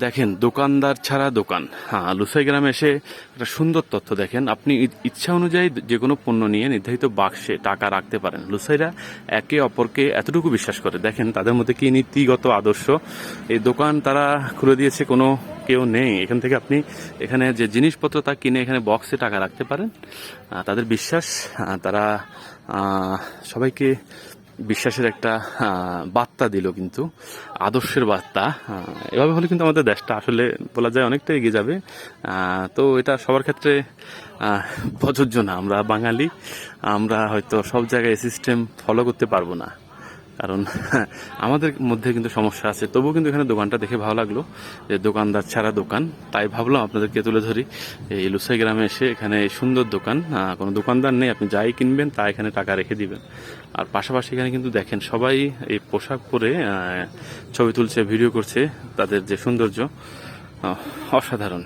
দেখেন দোকানদার ছাড়া দোকান। হ্যাঁ, লুসাই গ্রামে এসে একটা সুন্দর তথ্য দেখেন, আপনি ইচ্ছা অনুযায়ী যে কোনো পণ্য নিয়ে নির্ধারিত বাক্সে টাকা রাখতে পারেন। লুসাইরা একে অপরকে এতটুকু বিশ্বাস করে, দেখেন তাদের মধ্যে কি নীতিগত আদর্শ। এই দোকান তারা খুলে দিয়েছে, কোনো কেউ নেই এখান থেকে আপনি এখানে যে জিনিসপত্র তা কিনে এখানে বক্সে টাকা রাখতে পারেন। তাদের বিশ্বাস, তারা সবাইকে বিশ্বাসের একটা বার্তা দিল, কিন্তু আদর্শের বার্তা। এভাবে হলে কিন্তু আমাদের দেশটা আসলে বলা যায় অনেকটা এগিয়ে যাবে। তো এটা সবার ক্ষেত্রে প্রযোজ্য না। আমরা বাঙালি, আমরা হয়তো সব জায়গায় সিস্টেম ফলো করতে পারবো না, কারণ আমাদের মধ্যে কিন্তু সমস্যা আছে। তবুও কিন্তু এখানে দোকানটা দেখে ভালো লাগলো, যে দোকানদার ছাড়া দোকান। তাই ভাবলাম আপনাদেরকে তুলে ধরি। এই লুসাই গ্রামে এসে এখানে সুন্দর দোকান, কোনো দোকানদার নেই, আপনি যাই কিনবেন তা এখানে টাকা রেখে দিবেন। আর পাশাপাশি এখানে কিন্তু দেখেন সবাই এই পোশাক পরে ছবি তুলছে, ভিডিও করছে, তাদের যে সৌন্দর্য অসাধারণ।